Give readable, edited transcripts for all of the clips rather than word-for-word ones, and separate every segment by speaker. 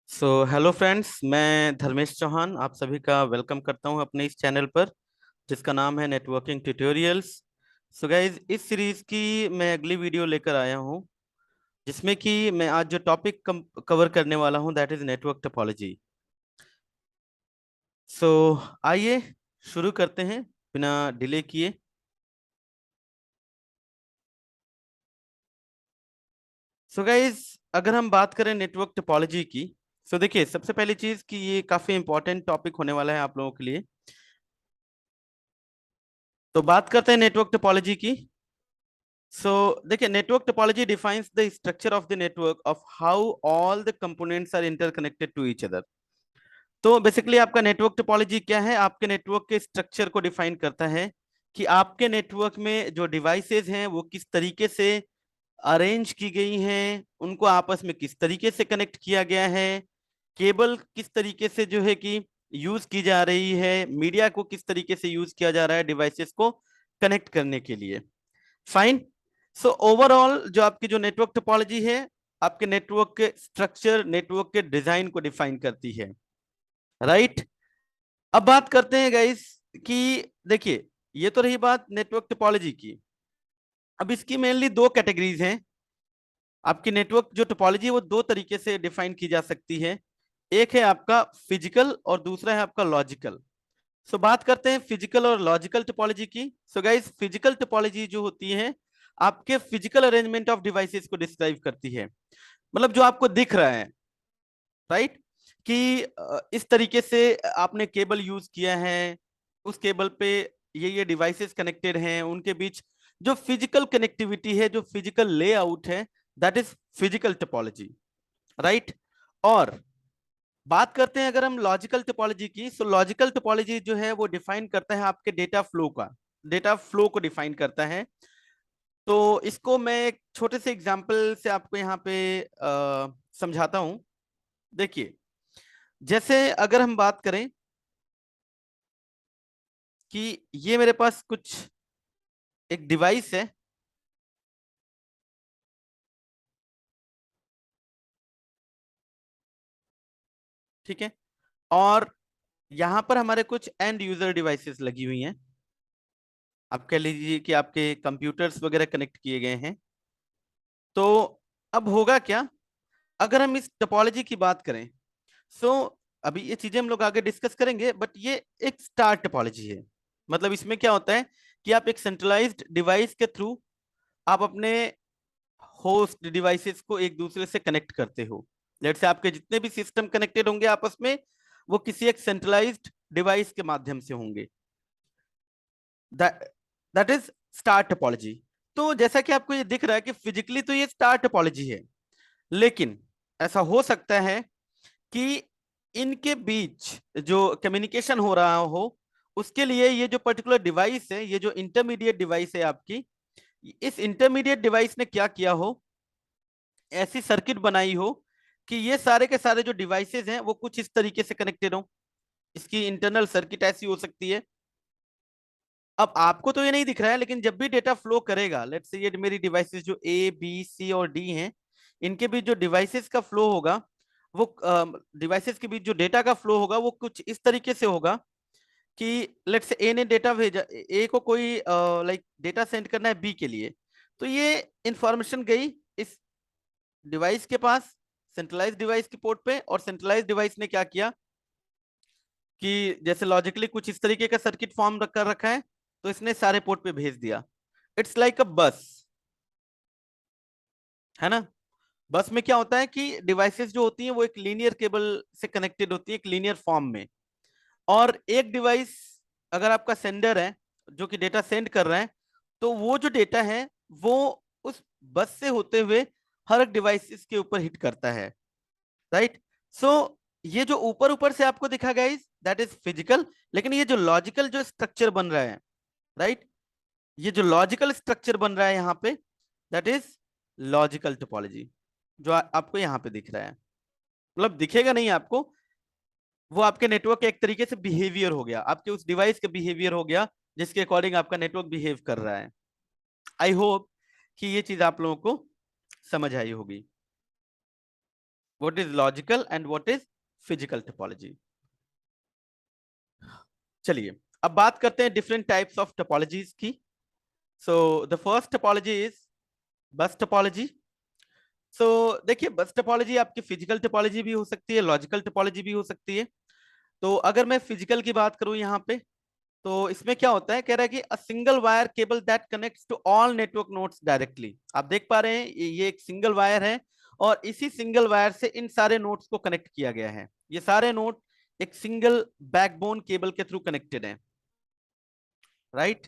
Speaker 1: Hello friends, मैं धर्मेश चौहान आप सभी का वेलकम करता हूं अपने इस चैनल पर जिसका नाम है नेटवर्किंग ट्यूटोरियल्स। सो गाइज, इस सीरीज की मैं अगली वीडियो लेकर आया हूं जिसमें कि मैं आज जो टॉपिक कवर करने वाला हूं दैट इज नेटवर्क टोपोलॉजी। सो आइए शुरू करते हैं बिना डिले किए। सो गाइज, अगर हम बात करें नेटवर्क टोपोलॉजी की, देखिए, सबसे पहली चीज कि ये काफी इंपॉर्टेंट टॉपिक होने वाला है आप लोगों के लिए। तो बात करते हैं नेटवर्क टोपोलॉजी की। देखिए, network topology defines the structure of the network of how all the components are interconnected to each other. तो बेसिकली आपका नेटवर्क टोपोलॉजी क्या है? आपके नेटवर्क के स्ट्रक्चर को डिफाइन करता है कि आपके नेटवर्क में जो डिवाइसेज हैं वो किस तरीके से अरेंज की गई हैं, उनको आपस में किस तरीके से कनेक्ट किया गया है, केबल किस तरीके से जो है कि यूज की जा रही है, मीडिया को किस तरीके से यूज किया जा रहा है डिवाइसेस को कनेक्ट करने के लिए। फाइन। ओवरऑल जो आपकी जो नेटवर्क टोपोलॉजी है, आपके नेटवर्क के स्ट्रक्चर, नेटवर्क के डिजाइन को डिफाइन करती है। राइट। अब बात करते हैं गाइस कि देखिए, ये तो रही बात नेटवर्क टोपोलॉजी की। अब इसकी मेनली दो कैटेगरीज हैं। आपकी नेटवर्क जो टोपोलॉजी है वो दो तरीके से डिफाइन की जा सकती है। एक है आपका फिजिकल और दूसरा है आपका लॉजिकल। बात करते हैं फिजिकल और लॉजिकल टोपोलॉजी की। गाइस, फिजिकल टोपोलॉजी जो होती है आपके फिजिकल अरेंजमेंट ऑफ डिवाइसेस को डिस्क्राइब करती है। मतलब जो आपको दिख रहा है, राइट, कि इस तरीके से आपने केबल यूज किया है, उस केबल पे ये डिवाइसेस कनेक्टेड हैं, उनके बीच जो फिजिकल कनेक्टिविटी है, जो फिजिकल लेआउट है, that is physical topology. Right. और बात करते हैं अगर हम लॉजिकल टोपोलॉजी की, लॉजिकल टोपोलॉजी जो है वो डिफाइन करता है आपके डेटा फ्लो का, डेटा फ्लो को डिफाइन करता है। तो इसको मैं एक छोटे से एग्जांपल से आपको यहाँ पे समझाता हूं। देखिए, जैसे अगर हम बात करें कि ये मेरे पास कुछ एक डिवाइस है, ठीक है, और यहां पर हमारे कुछ एंड यूजर डिवाइसेस लगी हुई हैं। आप कह लीजिए कि आपके कंप्यूटर्स वगैरह कनेक्ट किए गए हैं। तो अब होगा क्या अगर हम इस टोपोलॉजी की बात करें? सो अभी ये चीजें हम लोग आगे डिस्कस करेंगे, बट ये एक स्टार टोपोलॉजी है। मतलब इसमें क्या होता है कि आप एक सेंट्रलाइज्ड डिवाइस के थ्रू आप अपने होस्ट डिवाइसेस को एक दूसरे से कनेक्ट करते हो। लेट से आपके जितने भी सिस्टम कनेक्टेड होंगे आपस में, वो किसी एक सेंट्रलाइज्ड डिवाइस के माध्यम से होंगे। That is star topology. तो जैसा कि आपको ये दिख रहा है कि फिजिकली तो ये स्टार टोपोलॉजी है, लेकिन ऐसा हो सकता है कि इनके बीच जो कम्युनिकेशन हो रहा हो, उसके लिए ये जो पर्टिकुलर डिवाइस है, ये जो इंटरमीडिएट डिवाइस है आपकी, इस इंटरमीडिएट डिवाइस ने क्या किया हो, ऐसी सर्किट बनाई हो कि ये सारे के सारे जो डिवाइसेस हैं वो कुछ इस तरीके से कनेक्टेड हो। इसकी इंटरनल सर्किट ऐसी हो सकती है। अब आपको तो ये नहीं दिख रहा है, लेकिन जब भी डेटा फ्लो करेगा, लेट्स से ये मेरी डिवाइसेस जो ए बी सी और डी हैं, इनके बीच जो डिवाइसेस का फ्लो होगा, वो डिवाइसेस के बीच जो डेटा का फ्लो होगा वो कुछ इस तरीके से होगा कि लेट्स से ए ने डेटा भेजा, ए को कोई लाइक डेटा सेंड करना है बी के लिए। तो ये इंफॉर्मेशन गई इस डिवाइस के पास, सेंट्रलाइज डिवाइस की पोर्ट पे, और सेंट्रलाइज डिवाइस ने क्या किया कि जैसे लॉजिकली कुछ इस तरीके का सर्किट फॉर्म कर रखा है, तो इसने सारे पोर्ट पे भेज दिया। इट्स लाइक अ बस, है ना। बस में क्या होता है कि डिवाइसेस जो होती हैं वो एक लीनियर केबल से कनेक्टेड होती है, एक लीनियर फॉर्म में। और एक डिवाइस अगर आपका सेंडर है जो कि डेटा सेंड कर रहा है, तो वो जो डेटा है वो उस बस से होते हुए हर एक डिवाइस के ऊपर हिट करता है। राइट। सो ये जो ऊपर ऊपर से आपको दिखा गाइस, दैट इज फिजिकल। लेकिन ये जो लॉजिकल जो स्ट्रक्चर बन रहा है, राइट, ये जो लॉजिकल स्ट्रक्चर बन रहा है यहाँ पे, दैट इज लॉजिकल टोपोलॉजी, जो आपको यहाँ पे दिख रहा है। मतलब दिखेगा नहीं आपको, वो आपके नेटवर्क का एक तरीके से बिहेवियर हो गया, आपके उस डिवाइस का बिहेवियर हो गया जिसके अकॉर्डिंग आपका नेटवर्क बिहेव कर रहा है। आई होप कि ये चीज आप लोगों को समझ आई होगी। What is logical and what is physical topology. चलिए अब बात करते हैं डिफरेंट टाइप्स ऑफ टोपोलॉजीज की। So the first topology is bus topology. So देखिए बस टोपोलॉजी आपकी फिजिकल टोपोलॉजी भी हो सकती है, लॉजिकल टोपोलॉजी भी हो सकती है। तो अगर मैं फिजिकल की बात करूं यहाँ पे, तो इसमें क्या होता है, कह रहा है कि a single wire cable that connects to all network nodes directly. आप देख पा रहे हैं ये एक सिंगल वायर है और इसी सिंगल वायर से इन सारे नोड्स को कनेक्ट किया गया है। ये सारे नोड एक सिंगल बैकबोन केबल के थ्रू कनेक्टेड है, राइट।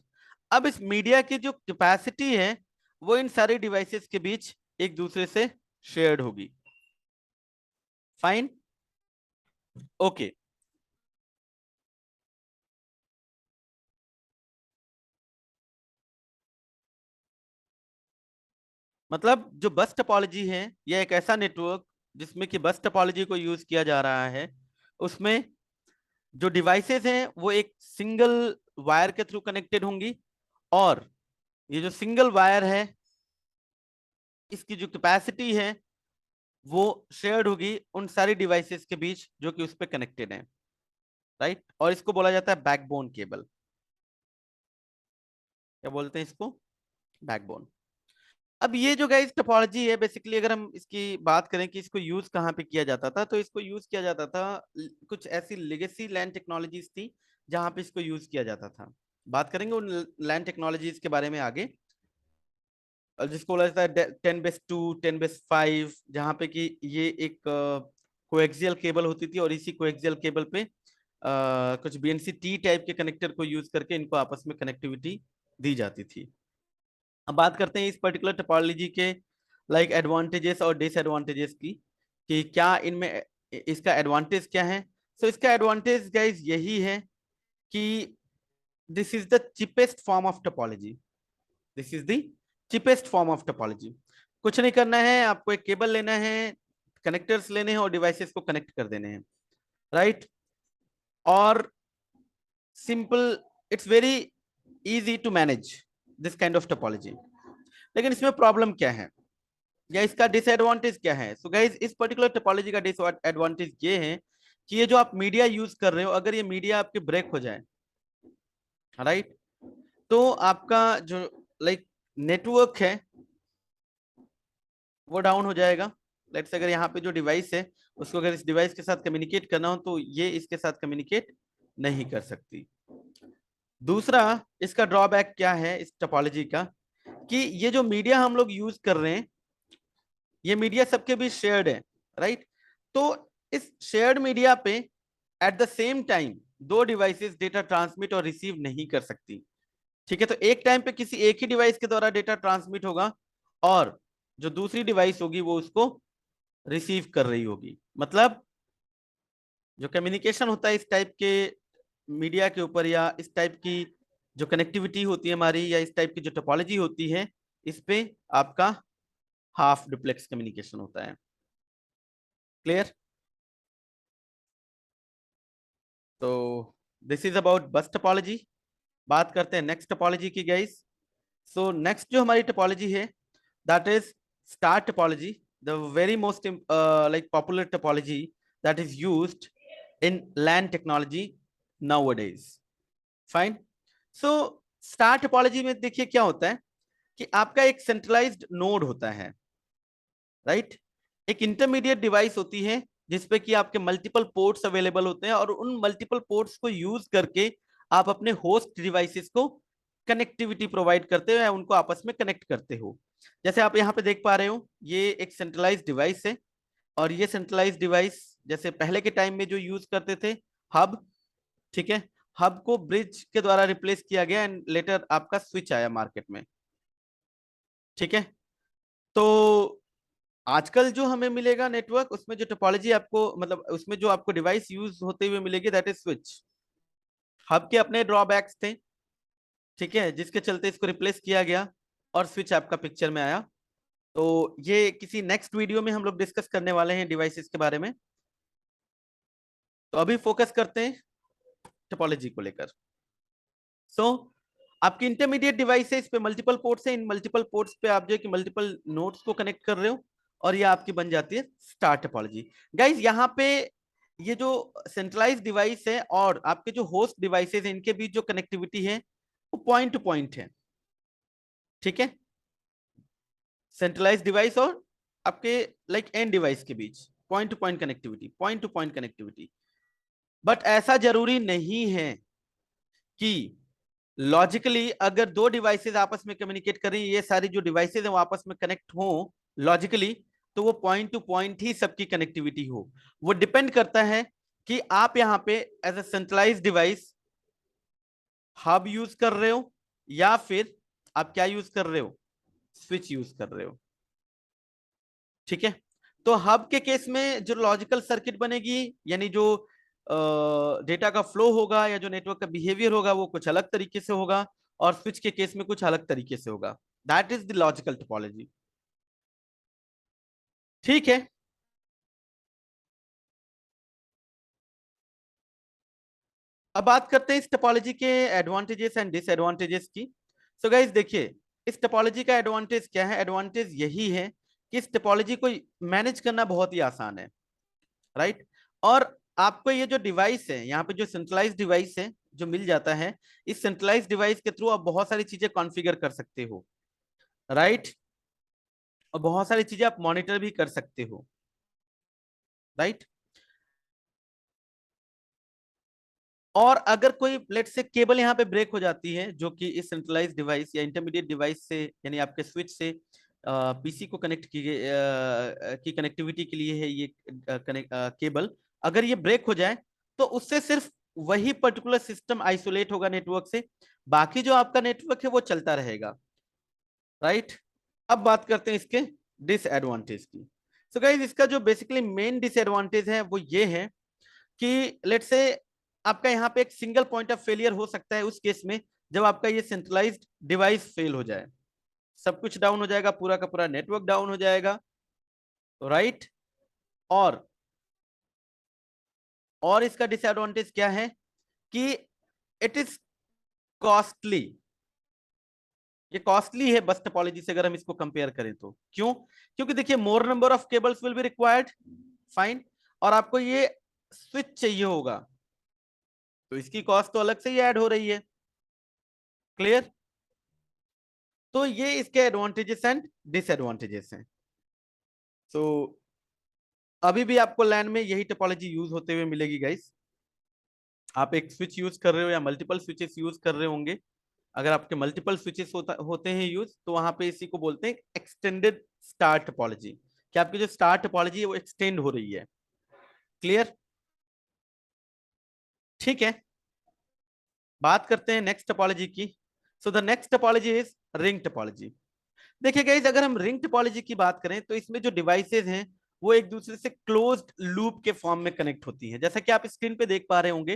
Speaker 1: अब इस मीडिया की जो कैपेसिटी है वो इन सारे डिवाइसेस के बीच एक दूसरे से शेयर्ड होगी। Fine, okay. मतलब जो बस टोपोलॉजी है यह एक ऐसा नेटवर्क जिसमें कि बस टोपोलॉजी को यूज किया जा रहा है। उसमें जो डिवाइसेस हैं वो एक सिंगल वायर के थ्रू कनेक्टेड होंगी और ये जो सिंगल वायर है इसकी जो कैपेसिटी है वो शेयर्ड होगी उन सारी डिवाइसेस के बीच जो कि उस पर कनेक्टेड है, राइट। और इसको बोला जाता है बैकबोन केबल। क्या बोलते हैं इसको? बैकबोन। अब ये जो गाइस टोपोलॉजी है बेसिकली अगर हम इसकी बात करें कि इसको यूज कहाँ पे किया जाता था, तो इसको यूज किया जाता था कुछ ऐसी लेगेसी लैंड टेक्नोलॉजीज थी जहां पे इसको यूज किया जाता था। बात करेंगे उन लैंड टेक्नोलॉजीज के बारे में आगे। और जिसको बोला जाता है 10/2 10/5, जहाँ पे कि ये एक कोएक्सियल केबल होती थी और इसी कोएक्सियल केबल पे कुछ बीएनसी टी टाइप के कनेक्टर को यूज करके इनको आपस में कनेक्टिविटी दी जाती थी। अब बात करते हैं इस पर्टिकुलर टोपोलॉजी के लाइक एडवांटेजेस और डिसएडवांटेजेस की, कि क्या इनमें इसका एडवांटेज क्या है। सो इसका एडवांटेज गाइज यही है कि this is the cheapest form of topology. This is the cheapest form of topology. कुछ नहीं करना है, आपको एक केबल लेना है, कनेक्टर्स लेने हैं और डिवाइसेस को कनेक्ट कर देने हैं, राइट। और simple, it's very easy to manage this kind of topology. लेकिन इसमें प्रॉब्लम क्या है या इसका डिसएडवांटेज क्या है? सो गाइस इस पर्टिकुलर टोपोलॉजी का डिसएडवांटेज ये है कि ये जो आप मीडिया यूज कर रहे हो, अगर ये मीडिया आपके ब्रेक हो जाए, राइट, तो आपका जो लाइक नेटवर्क है वो डाउन हो जाएगा। लेट्स अगर यहाँ पे जो डिवाइस है उसको अगर इस डिवाइस के साथ कम्युनिकेट करना हो तो ये इसके साथ कम्युनिकेट नहीं कर सकती। दूसरा इसका ड्रॉबैक क्या है इस टोपोलॉजी का, कि ये जो मीडिया हम लोग यूज कर रहे हैं ये मीडिया सबके बीच शेयर्ड है, राइट। तो इस शेयर्ड मीडिया पे एट द सेम टाइम दो डिवाइसेस डेटा ट्रांसमिट और रिसीव नहीं कर सकती। ठीक है, तो एक टाइम पे किसी एक ही डिवाइस के द्वारा डेटा ट्रांसमिट होगा और जो दूसरी डिवाइस होगी वो उसको रिसीव कर रही होगी। मतलब जो कम्युनिकेशन होता है इस टाइप के मीडिया के ऊपर या इस टाइप की जो कनेक्टिविटी होती है हमारी या इस टाइप की जो टोपोलॉजी होती है, इस पे आपका हाफ डुप्लेक्स कम्युनिकेशन होता है। क्लियर? तो this is about bus topology. बात करते हैं नेक्स्ट टोपोलॉजी की गाइस। सो नेक्स्ट जो हमारी टोपोलॉजी है that is star topology, the very most like popular topology that is used in LAN technology nowadays. Fine. So star topology में देखिए क्या होता है कि आपका एक सेंट्रलाइज्ड नोड होता है, राइट। एक इंटरमीडिएट डिवाइस होती है जिसपे कि आपके मल्टीपल पोर्ट्स अवेलेबल होते हैं और उन मल्टीपल पोर्ट्स को यूज करके आप अपने होस्ट डिवाइसेस को कनेक्टिविटी प्रोवाइड करते हो या उनको आपस में कनेक्ट करते हो। जैसे आप यहाँ पे देख पा रहे हो ये एक सेंट्रलाइज्ड डिवाइस है और ये सेंट्रलाइज्ड डिवाइस जैसे पहले के टाइम में जो यूज करते थे हब, ठीक है, हब को ब्रिज के द्वारा रिप्लेस किया गया एंड लेटर आपका स्विच आया मार्केट में। ठीक है, तो आजकल जो हमें मिलेगा नेटवर्क उसमें जो टोपोलॉजी आपको मतलब उसमें जो आपको डिवाइस यूज होते हुए मिलेगी दैट इज स्विच। हब के अपने ड्रॉबैक्स थे, ठीक है, जिसके चलते इसको रिप्लेस किया गया और स्विच आपका पिक्चर में आया। तो ये किसी नेक्स्ट वीडियो में हम लोग डिस्कस करने वाले हैं डिवाइसेस के बारे में। तो अभी फोकस करते हैं टोपोलॉजी को लेकर। सो आपकी इंटरमीडिएट डिवाइस है, इस पे मल्टीपल पोर्ट्स है, इन मल्टीपल पोर्ट्स पे आप जो है कि मल्टीपल नोड्स को कनेक्ट कर रहे हो और ये आपकी बन जाती है स्टार टोपोलॉजी। गाइस यहाँ पे ये जो सेंट्रलाइज डिवाइस है और आपके जो होस्ट डिवाइसेस हैं इनके बीच जो कनेक्टिविटी है वो पॉइंट टू पॉइंट है, ठीक है, सेंट्रलाइज डिवाइस और आपके लाइक एंड डिवाइस के बीच point to point connectivity, point to point connectivity. But ऐसा जरूरी नहीं है कि लॉजिकली अगर दो डिवाइसेस आपस में कम्युनिकेट करें, ये सारी जो डिवाइसेस हैं वो आपस में कनेक्ट हो लॉजिकली, तो वो पॉइंट टू पॉइंट ही सबकी कनेक्टिविटी हो। वो डिपेंड करता है कि आप यहाँ पे as a centralize device hub use कर रहे हो या फिर आप क्या यूज कर रहे हो, स्विच यूज कर रहे हो, ठीक है। तो हब के केस में जो लॉजिकल सर्किट बनेगी, यानी जो डेटा का फ्लो होगा या जो नेटवर्क का बिहेवियर होगा वो कुछ अलग तरीके से होगा, और स्विच के केस में कुछ अलग तरीके से होगा। That is the logical topology, ठीक है। अब बात करते हैं इस टोपोलॉजी के एडवांटेजेस एंड डिसएडवांटेजेस की। सो गाइस देखिए, इस टोपोलॉजी का एडवांटेज क्या है, एडवांटेज यही है कि इस टोपोलॉजी को मैनेज करना बहुत ही आसान है, राइट। और आपको ये जो डिवाइस है यहाँ पे, जो सेंट्रलाइज डिवाइस है जो मिल जाता है, इस सेंट्रलाइज डिवाइस के थ्रू आप बहुत सारी चीजें कॉन्फ़िगर कर सकते हो, राइट, और बहुत सारी चीजें आप मॉनिटर भी कर सकते हो, राइट। और अगर कोई लेट से केबल यहाँ पे ब्रेक हो जाती है, जो कि इस सेंट्रलाइज डिवाइस या इंटरमीडिएट डिवाइस से, यानी आपके स्विच से पीसी को कनेक्ट की कनेक्टिविटी के लिए है ये केबल, अगर ये ब्रेक हो जाए तो उससे सिर्फ वही पर्टिकुलर सिस्टम आइसोलेट होगा नेटवर्क से, बाकी जो आपका नेटवर्क है वो चलता रहेगा, राइट। अब बात करते हैं इसके डिसएडवांटेज की। सो गाइस इसका जो बेसिकली मेन डिसएडवांटेज है वो ये है कि लेट से आपका यहाँ पे एक सिंगल पॉइंट ऑफ फेलियर हो सकता है उस केस में जब आपका ये सेंट्रलाइज्ड डिवाइस फेल हो जाए, सब कुछ डाउन हो जाएगा, पूरा का पूरा नेटवर्क डाउन हो जाएगा, राइट। और इसका डिसएडवांटेज क्या है कि इट इज कॉस्टली, ये कॉस्टली है बस टोपोलॉजी से अगर हम इसको कंपेयर करें तो। क्यों? क्योंकि देखिए मोर number of cables will be required, fine, और आपको ये स्विच चाहिए होगा, तो इसकी कॉस्ट तो अलग से ही ऐड हो रही है, क्लियर। तो ये इसके एडवांटेजेस एंड डिसएडवांटेजेस हैं। सो अभी भी आपको लैन में यही टोपोलॉजी यूज होते हुए मिलेगी गाइस। आप एक स्विच यूज कर रहे हो या मल्टीपल स्विचेस यूज कर रहे होंगे, अगर आपके मल्टीपल स्विचेस होते हैं यूज, तो वहां पे इसी को बोलते हैं एक्सटेंडेड स्टार टोपोलॉजी, कि आपकी जो स्टार टोपोलॉजी है वो एक्सटेंड हो रही है, क्लियर, ठीक है। बात करते हैं नेक्स्ट टोपोलॉजी की। So the next topology is ring topology. देखिए गाइस, अगर हम रिंग टोपोलॉजी की बात करें तो इसमें जो डिवाइसेज हैं वो एक दूसरे से क्लोज्ड लूप के फॉर्म में कनेक्ट होती है, जैसा कि आप स्क्रीन पे देख पा रहे होंगे।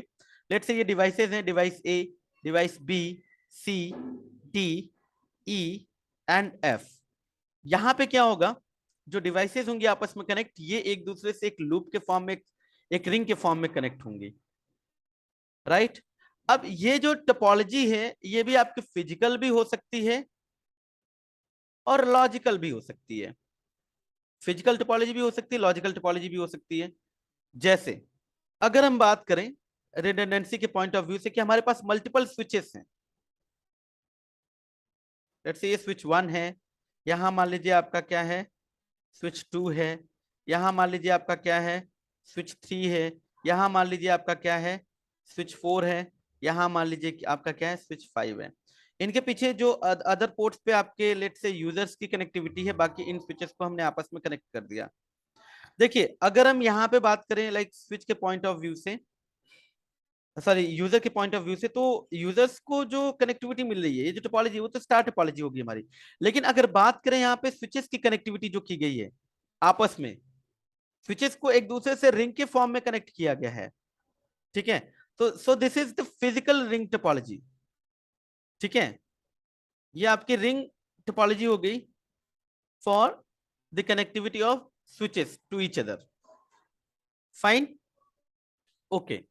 Speaker 1: लेट से ये डिवाइसेज हैं, device A, device B, C, D, E and F. यहाँ पे क्या होगा, जो डिवाइसेज होंगे आपस में कनेक्ट, ये एक दूसरे से एक लूप के फॉर्म में, एक रिंग के फॉर्म में कनेक्ट होंगे, राइट। अब ये जो टोपोलॉजी है ये भी आपकी फिजिकल भी हो सकती है और लॉजिकल भी हो सकती है। फिजिकल टोपोलॉजी भी हो सकती है, लॉजिकल टोपोलॉजी भी हो सकती है। जैसे अगर हम बात करें रिडंडेंसी के पॉइंट ऑफ व्यू से कि हमारे पास मल्टीपल स्विचेस हैं, लेट्स से ये स्विच 1 है, यहां मान लीजिए आपका क्या है, स्विच 2 है, यहां मान लीजिए आपका क्या है, स्विच 3 है, यहां मान लीजिए आपका क्या है, स्विच 4 है, यहां मान लीजिए कि आपका क्या है, स्विच 5 है। इनके पीछे जो अदर पोर्ट्स पे आपके लेट से यूजर्स की कनेक्टिविटी है, बाकी इन स्विचेस को हमने आपस में कनेक्ट कर दिया। देखिए अगर हम यहाँ पे बात करें लाइक स्विच के पॉइंट ऑफ व्यू से, सॉरी यूजर के पॉइंट ऑफ व्यू से, तो यूजर्स को जो कनेक्टिविटी मिल रही है, ये जो टोपोलॉजी वो तो स्टार टोपोलॉजी होगी हमारी। लेकिन अगर बात करें यहाँ पे स्विचेस की कनेक्टिविटी जो की गई है आपस में, स्विचेस को एक दूसरे से रिंग के फॉर्म में कनेक्ट किया गया है, ठीक है। तो so this is the physical ring topology, ठीक है। ये आपकी रिंग टोपोलॉजी हो गई for the connectivity of switches to each other, fine, okay.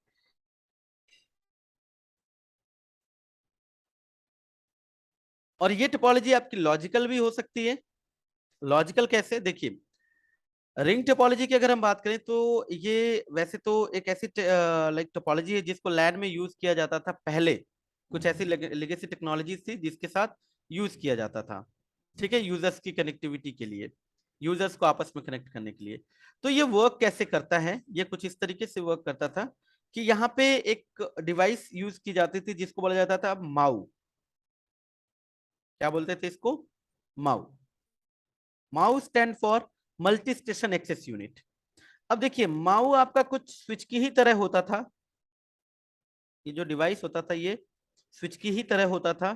Speaker 1: और ये टोपोलॉजी आपकी लॉजिकल भी हो सकती है। लॉजिकल कैसे, देखिए रिंग टोपोलॉजी की अगर हम बात करें तो ये वैसे तो एक ऐसी लाइक टोपोलॉजी है जिसको लैन में यूज किया जाता था पहले। कुछ ऐसी लेगेसी टेक्नोलॉजी थी जिसके साथ यूज किया जाता था, ठीक है, यूजर्स की कनेक्टिविटी के लिए, यूजर्स को आपस में कनेक्ट करने के लिए। तो ये वर्क कैसे करता है, ये कुछ इस तरीके से वर्क करता था कि यहाँ पे एक डिवाइस यूज की जाती थी जिसको बोला जाता था माउ। क्या बोलते थे इसको? MAU. MAU stand for multi station access unit. अब देखिए माउ आपका कुछ स्विच की ही तरह होता था। ये जो डिवाइस होता था ये स्विच की ही तरह होता था,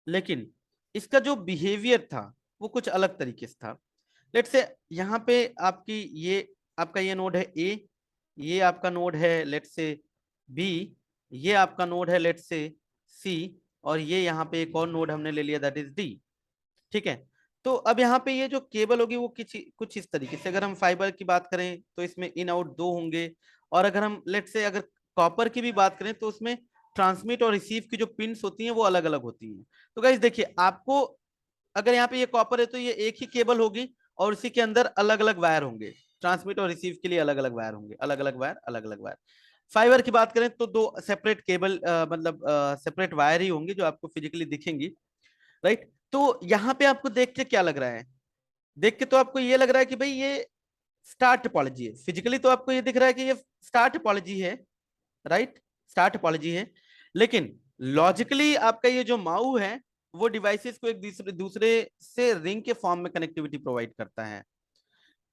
Speaker 1: लेकिन इसका जो बिहेवियर था वो कुछ अलग तरीके से था। लेट्स से यहाँ पे आपकी ये आपका ये नोड है ए, ये आपका नोड है लेट्स से बी, ये आपका नोड है लेट्स से सी, और ये यहाँ पे एक और नोड हमने ले लिया दैट इज डी। ठीक है। तो अब यहाँ पे ये जो केबल होगी वो कुछ इस तरीके से, अगर हम फाइबर की बात करें तो इसमें इन आउट दो होंगे, और अगर हम लेट से अगर कॉपर की भी बात करें तो उसमें ट्रांसमिट और रिसीव की जो पिंस होती हैं वो अलग अलग होती हैं। तो गाइस देखिए आपको अगर यहाँ पे ये कॉपर है तो ये एक ही केबल होगी और इसी के अंदर अलग अलग वायर होंगे, ट्रांसमिट और रिसीव के लिए अलग अलग वायर होंगे, अलग अलग वायर, अलग अलग वायर। फाइबर की बात करें तो दो सेपरेट केबल मतलब सेपरेट वायर ही होंगे जो आपको फिजिकली दिखेंगी, राइट। तो यहाँ पे आपको देख के क्या लग रहा है? देख के तो आपको ये लग रहा है कि भाई ये स्टार टोपोलॉजी है, फिजिकली तो आपको ये दिख रहा है कि ये स्टार टोपोलॉजी है, राइट, स्टार टोपोलॉजी है। लेकिन लॉजिकली आपका ये जो माउ है वो डिवाइसेस को एक दूसरे दूसरे से रिंग के फॉर्म में कनेक्टिविटी प्रोवाइड करता है।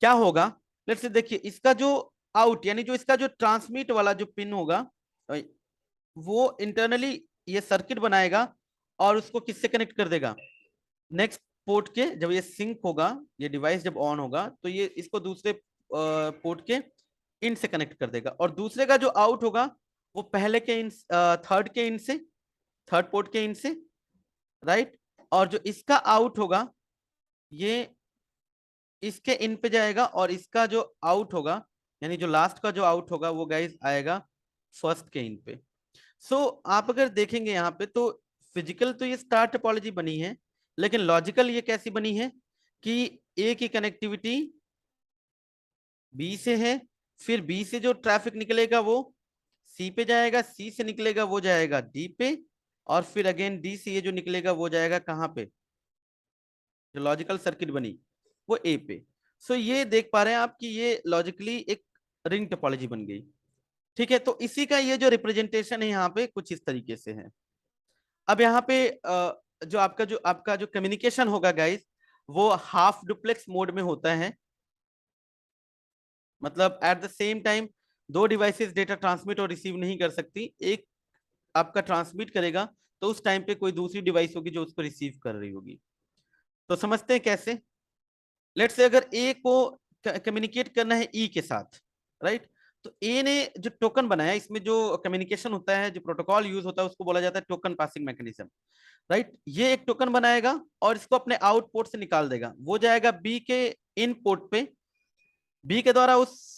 Speaker 1: क्या होगा? लेट्स से देखिए इसका जो आउट यानी जो इसका जो ट्रांसमिट वाला जो पिन होगा वो इंटरनली ये सर्किट बनाएगा और उसको किससे कनेक्ट कर देगा? नेक्स्ट पोर्ट के। जब ये सिंक होगा, ये डिवाइस जब ऑन होगा तो ये इसको दूसरे पोर्ट के इन से कनेक्ट कर देगा, और दूसरे का जो आउट होगा वो पहले के इन, थर्ड के इन से, थर्ड पोर्ट के इन से, राइट। और जो इसका आउट होगा ये इसके इन पे जाएगा, और इसका जो आउट होगा यानी जो लास्ट का जो आउट होगा वो गाइस आएगा फर्स्ट के इन पे। सो आप अगर देखेंगे यहाँ पे तो फिजिकल तो ये स्टार टोपोलॉजी बनी है, लेकिन लॉजिकल ये कैसी बनी है कि ए की कनेक्टिविटी बी से है, फिर बी से जो ट्रैफिक निकलेगा वो सी पे जाएगा, सी से निकलेगा वो जाएगा डी पे, और फिर अगेन डी से ये जो निकलेगा वो जाएगा कहाँ पे? जो लॉजिकल सर्किट बनी वो ए पे। सो ये देख पा रहे हैं आप कि ये लॉजिकली एक रिंग टोपोलॉजी बन गई। ठीक है, तो इसी का ये जो रिप्रेजेंटेशन है यहाँ पे कुछ इस तरीके से है। अब यहाँ पे जो आपका जो कम्युनिकेशन होगा गाइस वो हाफ डुप्लेक्स मोड में होता है। मतलब एट द सेम टाइम दो डिवाइसेस डेटा ट्रांसमिट और रिसीव नहीं कर सकती। एक आपका ट्रांसमिट करेगा तो उस टाइम पे कोई दूसरी डिवाइस होगी जो उसको रिसीव कर रही होगी। तो समझते हैं कैसे? लेट्स से अगर ए को कम्युनिकेट करना है ई के साथ, राइट, तो ए ने जो टोकन बनाया, इसमें जो कम्युनिकेशन होता है, जो प्रोटोकॉल यूज होता है उसको बोला जाता है टोकन पासिंग मैकेनिज्म, राइट। ये एक टोकन बनाएगा और इसको अपने आउटपुट से निकाल देगा, वो जाएगा बी के इनपुट पे। बी के द्वारा उस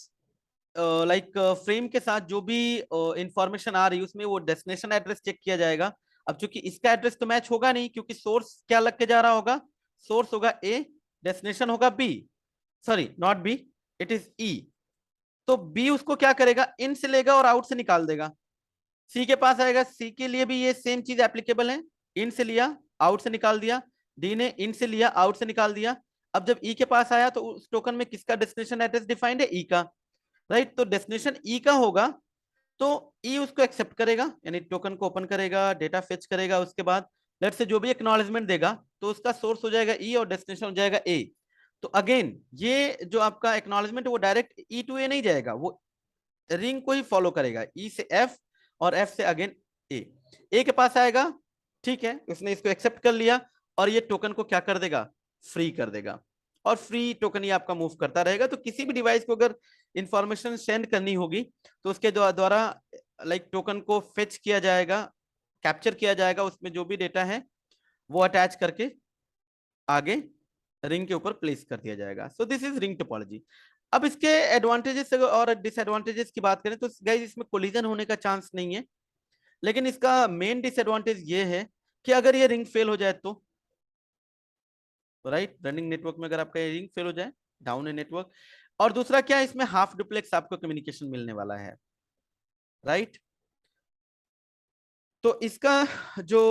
Speaker 1: लाइक फ्रेम के साथ जो भी इंफॉर्मेशन आ रही है उसमें वो डेस्टिनेशन एड्रेस चेक किया जाएगा। अब चूंकि इसका एड्रेस तो मैच होगा नहीं क्योंकि सोर्स क्या लग के जा रहा होगा? सोर्स होगा ए, डेस्टिनेशन होगा B, sorry not B, it is E. तो बी उसको क्या करेगा? इन से लेगा और आउट से निकाल देगा। सी के पास आएगा, सी के लिए भी ये सेम चीज एप्लीकेबल है, इन से लिया आउट से निकाल दिया। डी ने इन से लिया आउट से निकाल दिया। अब जब ई के पास आया तो उस टोकन में किसका डेस्टिनेशन एड्रेस डिफाइंड है? ई का, राइट। तो डेस्टिनेशन ई का होगा तो ई उसको एक्सेप्ट करेगा यानी टोकन को ओपन करेगा, डेटा फेच करेगा, उसके बाद लेट से जो भी एक्नॉलेजमेंट देगा तो उसका सोर्स हो जाएगा ई और डेस्टिनेशन हो जाएगा ए। तो अगेन ये जो आपका एक्नॉलेजमेंट है वो डायरेक्ट ई टू ए नहीं जाएगा, वो रिंग को ही फॉलो करेगा, ई से एफ और एफ से अगेन ए। ए के पास आएगा, ठीक है, उसने इसको एक्सेप्ट कर लिया और ये टोकन को क्या कर देगा? फ्री कर देगा, और फ्री टोकन ये आपका मूव करता रहेगा। तो किसी भी डिवाइस को अगर इंफॉर्मेशन सेंड करनी होगी तो उसके द्वारा लाइक टोकन को फेच किया जाएगा, कैप्चर किया जाएगा, उसमें जो भी डेटा है वो अटैच करके आगे रिंग के ऊपर प्लेस कर दिया जाएगा। सो दिस इज रिंग टोपोलॉजी। अब इसके एडवांटेजेस और डिसएडवांटेजेस की बात करें तो गाइस इसमें कोलिजन होने का चांस नहीं है, लेकिन इसका मेन डिसएडवांटेज ये है कि अगर ये रिंग फेल हो जाए तो राइट, रनिंग नेटवर्क में अगर आपका ये रिंग फेल हो जाए डाउन ए नेटवर्क। और दूसरा क्या है, इसमें हाफ डुप्लेक्स आपको कम्युनिकेशन मिलने वाला है, राइट। तो इसका जो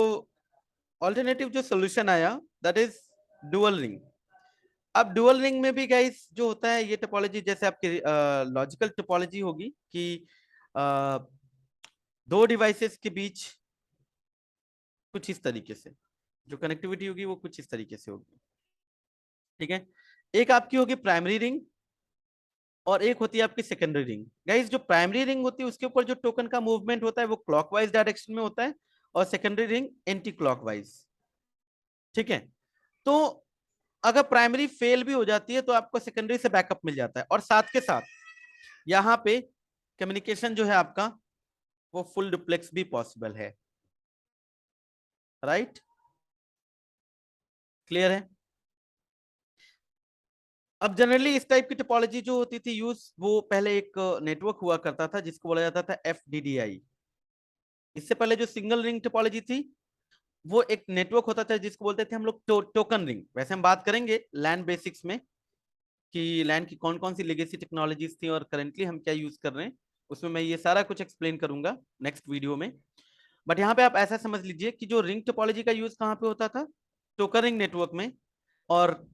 Speaker 1: ऑल्टरनेटिव जो सोल्यूशन आया दैट इज डुअल रिंग। अब डुअल रिंग में भी गाइस जो होता है, ये टोपोलॉजी जैसे आपकी लॉजिकल टोपोलॉजी होगी कि अ, दो डिवाइसेस के बीच कुछ इस तरीके से जो कनेक्टिविटी होगी वो कुछ इस तरीके से होगी, ठीक है। एक आपकी होगी प्राइमरी रिंग और एक होती है आपकी सेकेंडरी रिंग। गाइस जो प्राइमरी रिंग होती है उसके ऊपर जो टोकन का मूवमेंट होता है वो क्लॉकवाइज डायरेक्शन में होता है और सेकेंडरी रिंग एंटी क्लॉकवाइज, ठीक है। तो अगर प्राइमरी फेल भी हो जाती है तो आपको सेकेंडरी से बैकअप मिल जाता है, और साथ के साथ यहाँ पे कम्युनिकेशन जो है आपका वो फुल डुप्लेक्स भी पॉसिबल है, राइट। क्लियर है। अब जनरली इस टाइप की टोपोलॉजी जो होती थी यूज, वो पहले एक नेटवर्क हुआ करता था जिसको बोला जाता था एफडीडीआई। इससे पहले जो सिंगल रिंग टोपोलॉजी थी वो एक नेटवर्क होता था जिसको बोलते थे हम लोग टोकन रिंग। वैसे हम बात करेंगे लैन बेसिक्स में कि लैन की कौन कौन सी लेगेसी टेक्नोलॉजीज थी और करेंटली हम क्या यूज कर रहे हैं, उसमें मैं ये सारा कुछ एक्सप्लेन करूंगा नेक्स्ट वीडियो में। बट यहाँ पे आप ऐसा समझ लीजिए कि जो रिंग टोपोलॉजी का यूज कहाँ पे होता था, टोकन रिंग नेटवर्क में। और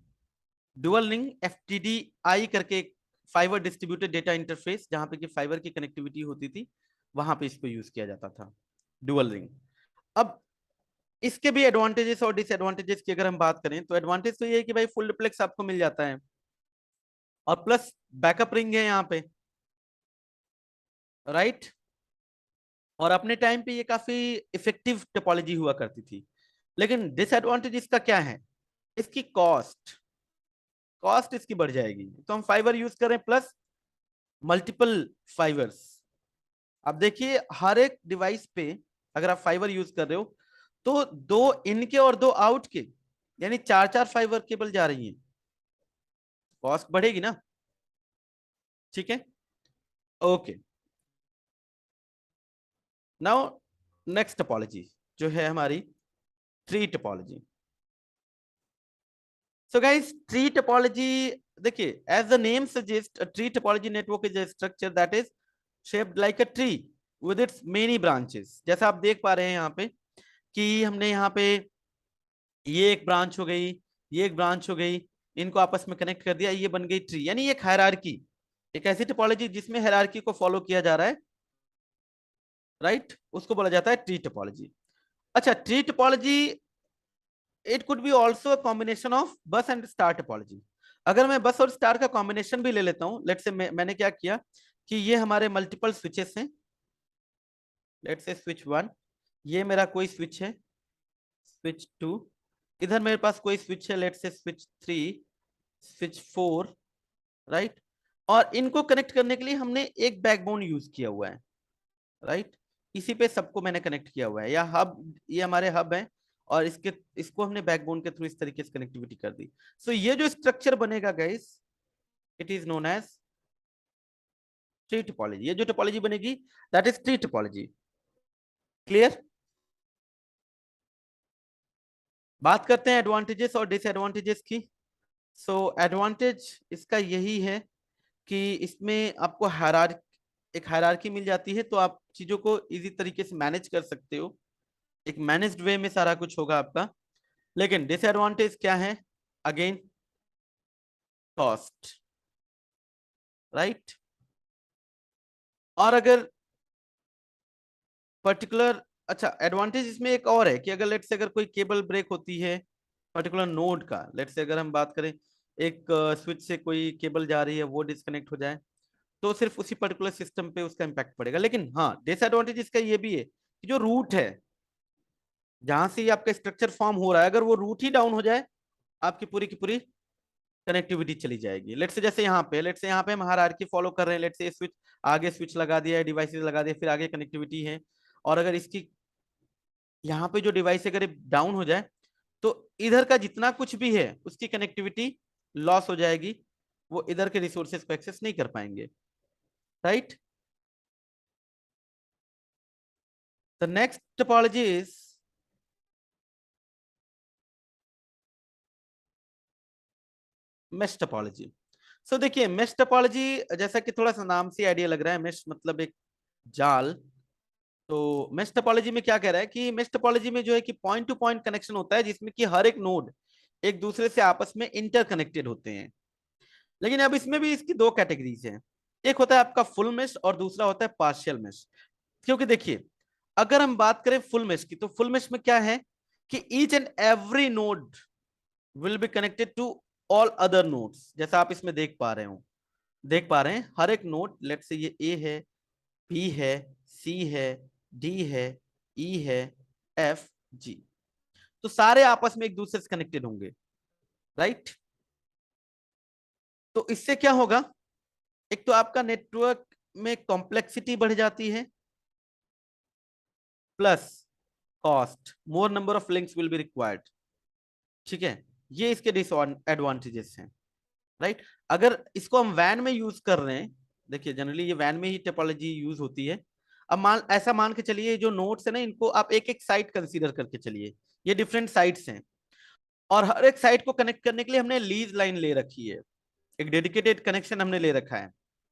Speaker 1: डुअल रिंग एफटीडीआई करके एक फाइबर डिस्ट्रीब्यूटेड डेटा इंटरफेस जहां पे कि फाइबर की कनेक्टिविटी होती थी, वहां पे इसको यूज किया जाता था, डुअल रिंग। अब इसके भी एडवांटेजेस और डिसएडवांटेजेस की अगर हम बात करें तो एडवांटेज तो ये है कि भाई फुल डुप्लेक्स आपको मिल जाता है और प्लस बैकअप रिंग है यहाँ पे, राइट। और अपने टाइम पे ये काफी इफेक्टिव टोपोलॉजी हुआ करती थी। लेकिन डिसएडवांटेज इसका क्या है, इसकी कॉस्ट, कॉस्ट इसकी बढ़ जाएगी। तो हम फाइबर यूज करें प्लस मल्टीपल फाइबर्स। अब देखिए हर एक डिवाइस पे अगर आप फाइबर यूज कर रहे हो तो दो इनके और दो आउट के, यानी चार चार फाइबर केबल जा रही हैं, कॉस्ट बढ़ेगी ना, ठीक है। ओके, नाउ नेक्स्ट टोपोलॉजी जो है हमारी tree topology. So guys tree topology, देखिए as the name suggest a tree topology network is a structure that is shaped like a tree with its many branches. जैसा आप देख पा रहे हैं यहाँ पे कि हमने यहाँ पे ये एक ब्रांच हो गई, ये एक ब्रांच हो गई, इनको आपस में कनेक्ट कर दिया, ये बन गई ट्री। यानी एक हायरार्की, एक ऐसी टोपोलॉजी जिसमें हायरार्की को फॉलो किया जा रहा है, राइट, उसको बोला जाता है ट्री टोपोलॉजी। अच्छा, tree topology it could be also a combination of बस एंड स्टार टोपोलॉजी। अगर मैं बस और स्टार का कॉम्बिनेशन भी ले लेता हूं, लेट से मैंने क्या किया कि ये हमारे मल्टीपल स्विचेस हैं, लेट से स्विच वन, ये मेरा कोई स्विच है, स्विच टू, इधर मेरे पास कोई स्विच है, लेट से switch three, switch four, right. और इनको कनेक्ट करने के लिए हमने एक बैकबोन यूज किया हुआ है, राइट। इसी पे सबको मैंने कनेक्ट किया हुआ है, या हब, ये हमारे हब है और इसके इसको हमने बैकबोन के थ्रू इस तरीके से कनेक्टिविटी कर दी। सो ये जो स्ट्रक्चर बनेगा guys, it is known as tree topology. ये जो टोपोलॉजी बनेगी that is tree topology. Clear. बात करते हैं एडवांटेजेस और डिसएडवांटेजेस की। सो एडवांटेज इसका यही है कि इसमें आपको एक हायरार्की मिल जाती है, तो आप चीजों को इजी तरीके से मैनेज कर सकते हो, एक मैनेज्ड वे में सारा कुछ होगा आपका। लेकिन डिसएडवांटेज क्या है, अगेन कॉस्ट, राइट। और अगर पर्टिकुलर, अच्छा एडवांटेज इसमें एक और है कि अगर लेट से अगर कोई केबल ब्रेक होती है पर्टिकुलर नोड का, लेट से अगर हम बात करें एक स्विच से कोई केबल जा रही है वो डिस्कनेक्ट हो जाए, तो सिर्फ उसी पर्टिकुलर सिस्टम पे उसका इम्पैक्ट पड़ेगा। लेकिन हाँ डिसएडवांटेज इसका ये भी है कि जो रूट है जहां से आपका स्ट्रक्चर फॉर्म हो रहा है, अगर वो रूट ही डाउन हो जाए आपकी पूरी की पूरी कनेक्टिविटी चली जाएगी। लेट से जैसे यहाँ पे, लेट से यहाँ पे हम हायरार्की फॉलो कर रहे हैं, लेट से स्विच आगे स्विच लगा दिया है, डिवाइसेस लगा दिया, फिर आगे कनेक्टिविटी है, और अगर इसकी यहाँ पे जो डिवाइस अगर डाउन हो जाए तो इधर का जितना कुछ भी है उसकी कनेक्टिविटी लॉस हो जाएगी, वो इधर के रिसोर्सेज को एक्सेस नहीं कर पाएंगे, right. The next topology is mesh topology. सो देखिए मेश टोपोलॉजी, जैसा कि थोड़ा सा नाम से आइडिया लग रहा है, मेश मतलब एक जाल। तो मेश टोपोलॉजी में क्या कह रहा है कि मेश टोपोलॉजी में जो है कि पॉइंट टू पॉइंट कनेक्शन होता है, जिसमें कि हर एक नोड एक दूसरे से आपस में इंटरकनेक्टेड होते हैं। लेकिन अब इसमें भी इसकी दो कैटेगरीज हैं, एक होता है आपका फुल मेश और दूसरा होता है पार्शियल मेश। क्योंकि देखिए अगर हम बात करें फुल मेश की, तो फुल मेश में क्या है कि each and every node will be connected to all other nodes. जैसा आप इसमें देख पा रहे हैं हर एक नोड, लेट से ये ए है, बी है, सी है, डी है, ई है, एफ, जी, तो सारे आपस में एक दूसरे से कनेक्टेड होंगे, राइट। तो इससे क्या होगा, एक तो आपका नेटवर्क में कॉम्प्लेक्सिटी बढ़ जाती है, plus cost, more number of links will be required. ठीक है, ये इसके डिसएडवांटेजेस हैं, राइट। अगर इसको हम वैन में यूज कर रहे हैं, देखिए जनरली ये वैन में ही टोपोलॉजी यूज होती है। अब ऐसा मान के चलिए जो नोड्स है ना, इनको आप एक एक साइट कंसीडर करके चलिए, ये डिफरेंट साइट्स हैं, और हर एक साइट को कनेक्ट करने के लिए हमने लीज लाइन ले रखी है, एक डेडिकेटेड कनेक्शन हमने ले रखा है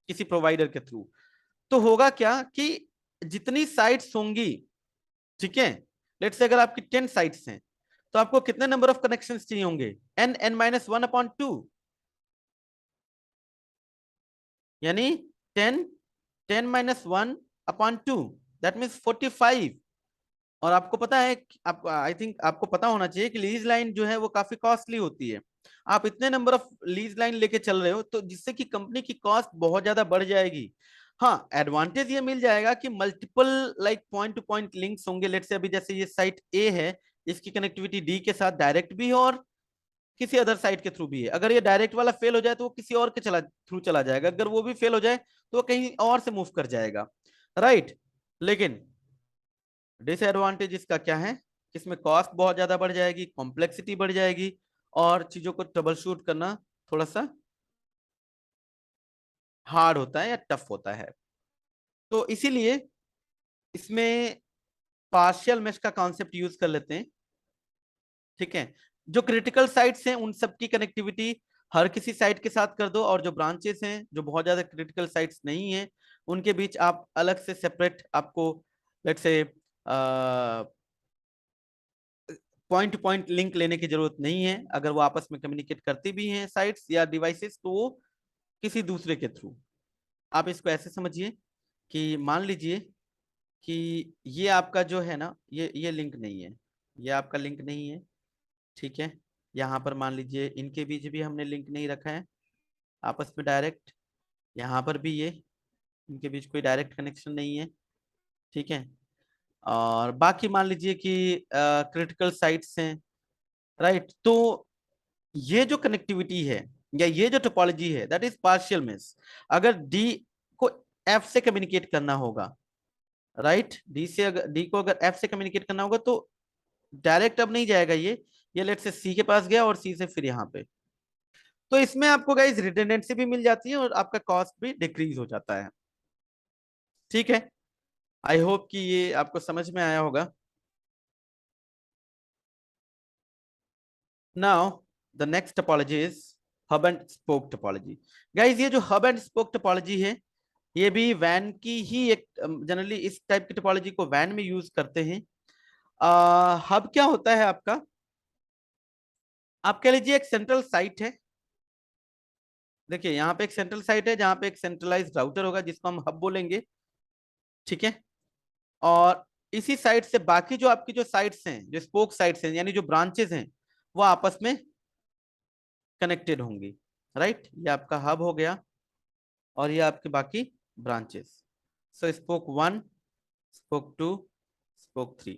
Speaker 1: किसी प्रोवाइडर के थ्रू। तो होगा क्या कि जितनी साइट्स होंगी, ठीक है, लेट्स से अगर आपकी 10 साइट्स हैं, तो आपको कितने नंबर ऑफ कनेक्शन चाहिए होंगे, n(n-1/2), यानी 10 10-1/2, दैट मीन्स 45। और आपको पता है, आपको आई थिंक आपको पता होना चाहिए कि लीज लाइन जो है वो काफी कॉस्टली होती है। आप इतने नंबर ऑफ लीज लाइन लेके चल रहे हो, तो जिससे कि कंपनी की कॉस्ट बहुत ज्यादा बढ़ जाएगी। हाँ, एडवांटेज ये मिल जाएगा कि multiple like point to point links होंगे। लेट्स से अभी जैसे ये साइट ए है, इसकी कनेक्टिविटी डी के साथ डायरेक्ट भी है और किसी अदर साइट के थ्रू भी है। अगर ये डायरेक्ट वाला फेल हो जाए तो वो किसी और के थ्रू चला जाएगा, अगर वो भी फेल हो जाए तो वो कहीं और से मूव कर जाएगा, राइट। लेकिन डिसएडवांटेज इसका क्या है, इसमें कॉस्ट बहुत ज्यादा बढ़ जाएगी, कॉम्प्लेक्सिटी बढ़ जाएगी, और चीजों को ट्रबल शूट करना थोड़ा सा हार्ड होता है या टफ होता है। तो इसीलिए इसमें पार्शियल मेश का कॉन्सेप्ट यूज कर लेते हैं, ठीक है। जो क्रिटिकल साइट्स हैं उन सब की कनेक्टिविटी हर किसी साइट के साथ कर दो, और जो ब्रांचेस हैं जो बहुत ज्यादा क्रिटिकल साइट्स नहीं है, उनके बीच आप अलग से सेपरेट, आपको let's say point to point link लेने की जरूरत नहीं है। अगर वो आपस में कम्युनिकेट करती भी हैं साइट्स या डिवाइसेस, तो वो किसी दूसरे के थ्रू। आप इसको ऐसे समझिए कि मान लीजिए कि ये आपका जो है ना, ये लिंक नहीं है, ये आपका लिंक नहीं है, ठीक है। यहाँ पर मान लीजिए इनके बीच भी हमने लिंक नहीं रखा है आपस में डायरेक्ट, यहाँ पर भी ये इनके बीच कोई डायरेक्ट कनेक्शन नहीं है, ठीक है। और बाकी मान लीजिए कि क्रिटिकल साइट्स हैं, राइट। तो ये जो कनेक्टिविटी है या ये जो टोपोलॉजी है, दैट इज पार्शियल मेश। अगर डी को एफ से कम्युनिकेट करना होगा, राइट, डी से अगर डी को अगर एफ से कम्युनिकेट करना होगा, तो डायरेक्ट अब नहीं जाएगा ये लेट से सी के पास गया और सी से फिर यहाँ पे। तो इसमें आपको गाइस रिडंडेंसी भी मिल जाती है और आपका कॉस्ट भी डिक्रीज हो जाता है, ठीक है। आई होप कि ये आपको समझ में आया होगा। Now the next topology is hub and spoke topology. Guys ये जो हब एंड स्पोक टोपोलॉजी है, ये भी वैन की ही एक, जनरली इस टाइप की टोपोलॉजी को वैन में यूज करते हैं। हब क्या होता है आपका, आप कह लीजिए एक सेंट्रल साइट है। देखिए यहाँ पे एक सेंट्रल साइट है जहाँ पे एक सेंट्रलाइज्ड राउटर होगा जिसको हम हब बोलेंगे, ठीक है। और इसी साइट से बाकी जो आपकी जो साइट्स हैं, जो स्पोक साइट्स हैं, यानी जो ब्रांचेस हैं, वो आपस में कनेक्टेड होंगी, राइट। ये आपका हब हो गया और ये आपके बाकी ब्रांचेस। सो स्पोक 1, स्पोक 2, स्पोक 3।